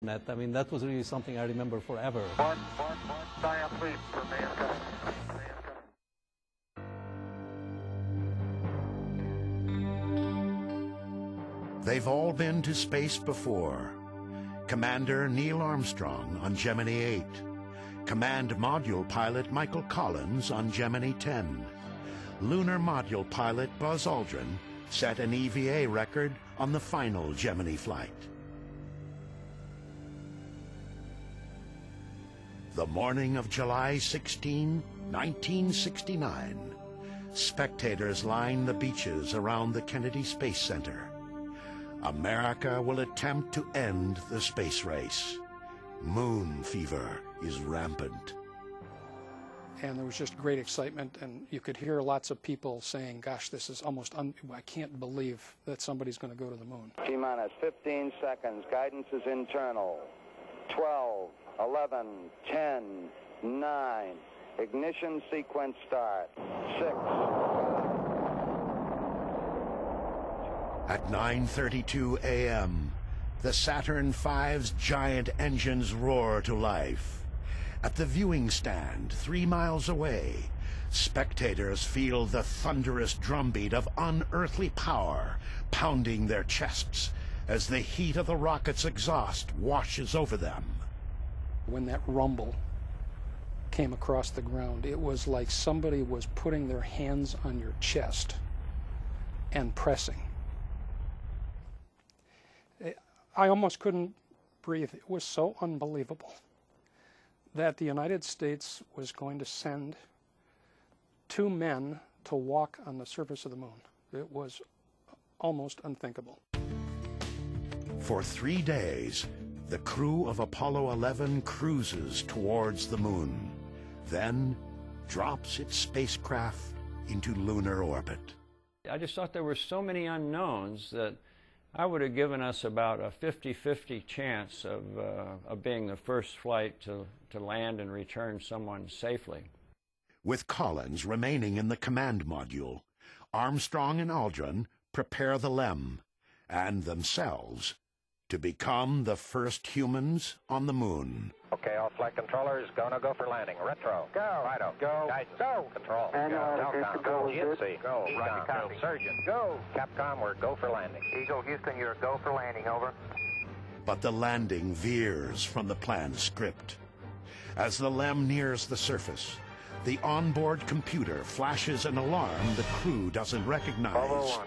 I mean, that was really something I remember forever. They've all been to space before. Commander Neil Armstrong on Gemini 8. Command Module Pilot Michael Collins on Gemini 10. Lunar Module Pilot Buzz Aldrin set an EVA record on the final Gemini flight. The morning of July 16, 1969, spectators line the beaches around the Kennedy Space Center. America will attempt to end the space race. Moon fever is rampant. And there was just great excitement, and you could hear lots of people saying, gosh, this is almost, I can't believe that somebody's going to go to the moon. T-minus 15 seconds. Guidance is internal. 12, 11, 10, 9. Ignition sequence start. 6. At 9:32 a.m., the Saturn V's giant engines roar to life. At the viewing stand 3 miles away, spectators feel the thunderous drumbeat of unearthly power pounding their chests as the heat of the rocket's exhaust washes over them. When that rumble came across the ground, it was like somebody was putting their hands on your chest and pressing. I almost couldn't breathe. It was so unbelievable that the United States was going to send 2 men to walk on the surface of the moon. It was almost unthinkable. For 3 days, the crew of Apollo 11 cruises towards the moon, then drops its spacecraft into lunar orbit. I just thought there were so many unknowns that I would have given us about a 50-50 chance of being the first flight to land and return someone safely. With Collins remaining in the command module, Armstrong and Aldrin prepare the LEM and themselves to become the first humans on the moon. Okay, all flight controllers, go for landing. Retro. Go. Fido. Go. Guidance. Go. Control. And go. Telcom. Go. GNC. Go. Roger, copy. Surgeon. Go. Capcom, we're go for landing. Eagle, Houston, you're go for landing, over. But the landing veers from the planned script. As the LEM nears the surface, the onboard computer flashes an alarm the crew doesn't recognize. 1201.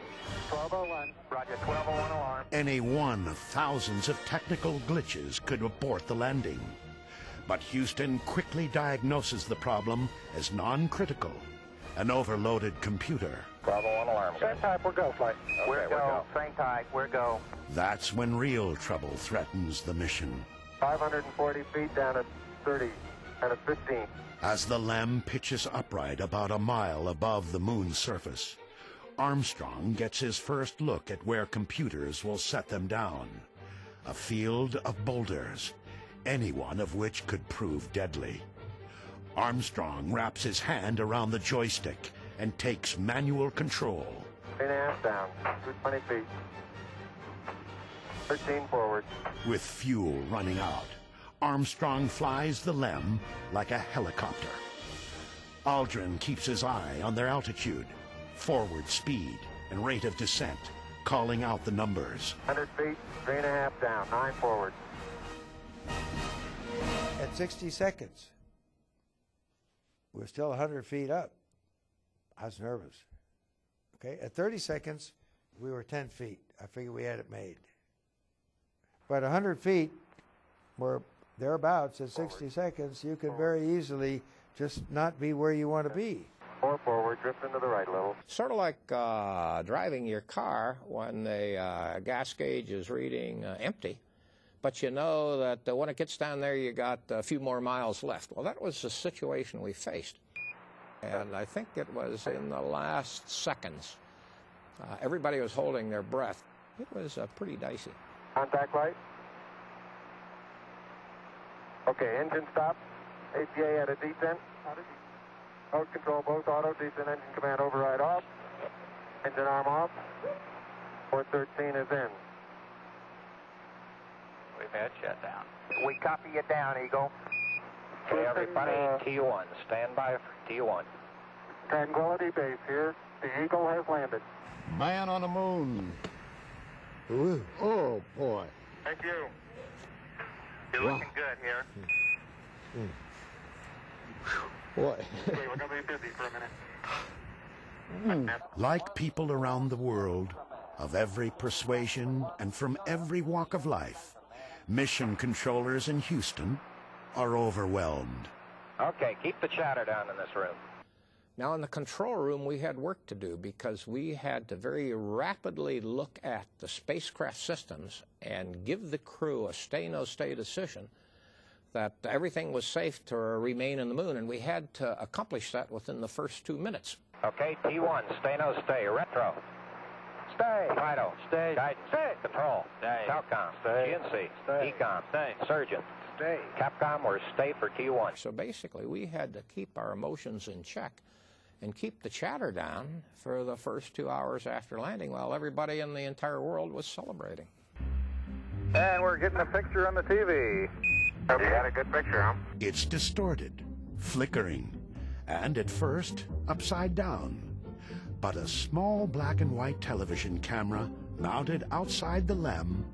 1201. Roger, 1201 alarm. Any one of thousands of technical glitches could abort the landing. But Houston quickly diagnoses the problem as non-critical, an overloaded computer. 1201 alarm. Same type, we're go, flight. Okay, We're go. Same type, we're go. That's when real trouble threatens the mission. 540 feet down at 30 and at 15. As the LEM pitches upright about a mile above the moon's surface, Armstrong gets his first look at where computers will set them down. A field of boulders, any one of which could prove deadly. Armstrong wraps his hand around the joystick and takes manual control. 3.5 down, 220 feet. 13 forward. With fuel running out, Armstrong flies the LEM like a helicopter. Aldrin keeps his eye on their altitude, forward speed, and rate of descent, calling out the numbers. 100 feet, 3.5 down, 9 forward. At 60 seconds, we're still 100 feet up. I was nervous. Okay, at 30 seconds, we were 10 feet. I figured we had it made. But 100 feet, we're thereabouts at 60 seconds. You could very easily just not be where you want to be. 4 forward, drift into the right a little. Sort of like driving your car when the gas gauge is reading empty, but you know that when it gets down there, you got a few more miles left. Well, that was the situation we faced. And I think it was in the last seconds. Everybody was holding their breath. It was pretty dicey. Contact light. Okay, engine stop. APA at a descent. Mode control both auto, descent engine command override off. Engine arm off. 413 is in. We've Head shut down. We copy you down, Eagle. Okay, everybody, T1. Stand by for T1. Tranquility Base here. The Eagle has landed. Man on the moon. Ooh. Oh, boy. Thank you. You're looking good here. Boy. Okay, we're going to be busy for a minute. Like people around the world, of every persuasion and from every walk of life, mission controllers in Houston are overwhelmed. Okay, keep the chatter down in this room. Now, in the control room, we had work to do because we had to very rapidly look at the spacecraft systems and give the crew a stay-no-stay decision that everything was safe to remain in the moon, and we had to accomplish that within the first 2 minutes. Okay, T1, stay, no stay. Retro. Stay. FIDO. Stay. Guidance. Stay. Control. Stay. Telcom. Stay. GNC. Stay. Ecom. Stay. Surgeon. Stay. Capcom, we're stay for T1. So basically, we had to keep our emotions in check and keep the chatter down for the first 2 hours after landing while everybody in the entire world was celebrating. And we're getting a picture on the TV. You got a good picture, huh? It's distorted, flickering, and at first upside down. But a small black and white television camera mounted outside the LEM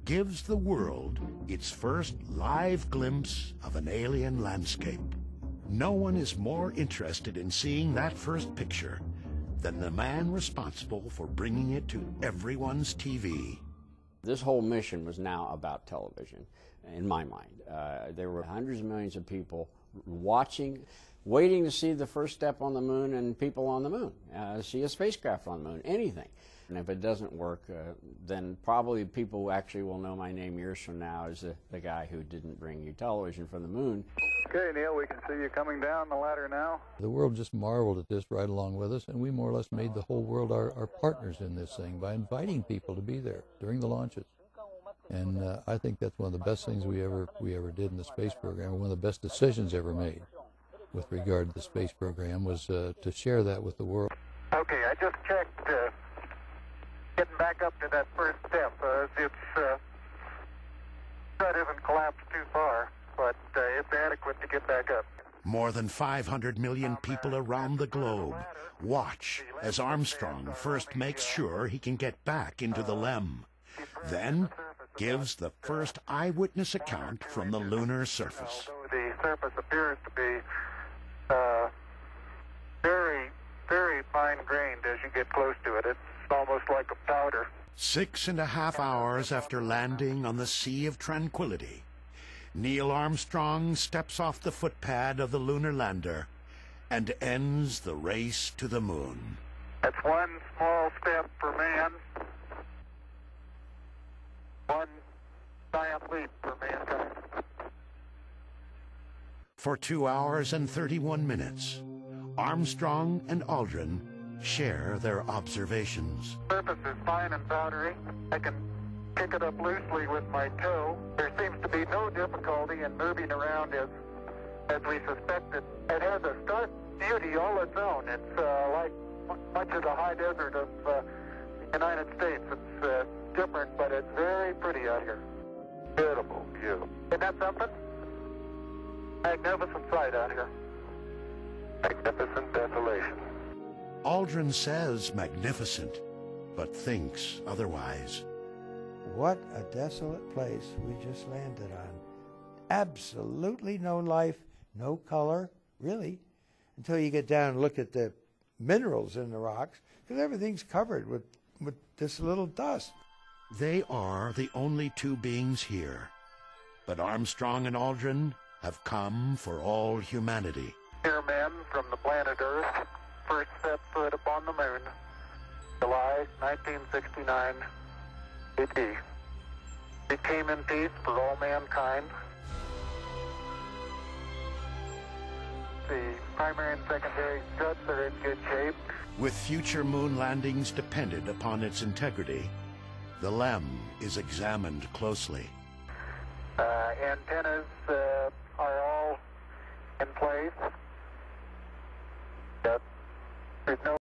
gives the world its first live glimpse of an alien landscape. No one is more interested in seeing that first picture than the man responsible for bringing it to everyone's TV. This whole mission was now about television, in my mind. There were hundreds of millions of people watching, waiting to see the first step on the moon and people on the moon, see a spacecraft on the moon, anything. And if it doesn't work, then probably people actually will know my name years from now as the guy who didn't bring you television from the moon. Okay, Neil, we can see you coming down the ladder now. The world just marveled at this right along with us, and we more or less made the whole world our partners in this thing by inviting people to be there during the launches. And I think that's one of the best things we ever did in the space program. One of the best decisions ever made with regard to the space program was to share that with the world. Okay, I just checked getting back up to that first step. That isn't collapsed too far, but it's adequate to get back up. More than 500 million people around the globe watch as Armstrong first makes sure he can get back into the LEM, then gives the first eyewitness account from the lunar surface. The surface appears to be very, very fine-grained as you get close to it. It's almost like a powder. 6.5 hours after landing on the Sea of Tranquility, Neil Armstrong steps off the footpad of the lunar lander and ends the race to the moon. That's one small step for man, one giant leap for mankind. For 2 hours and 31 minutes, Armstrong and Aldrin share their observations. The surface is fine and powdery. I can pick it up loosely with my toe. There seems to be no difficulty in moving around as we suspected. It has a stark beauty all its own. It's like much of the high desert of the United States. It's different, but it's very pretty out here. Beautiful view. Isn't that something? Magnificent sight out here. Magnificent desolation. Aldrin says magnificent, but thinks otherwise. What a desolate place we just landed on. Absolutely no life, no color, really, until you get down and look at the minerals in the rocks, because everything's covered with this little dust. They are the only two beings here, but Armstrong and Aldrin have come for all humanity. Here men from the planet Earth first set foot upon the moon, July 1969 AD. It came in peace for all mankind. The primary and secondary struts are in good shape. With future moon landings dependent upon its integrity, the LEM is examined closely. Antennas are all in place. There's no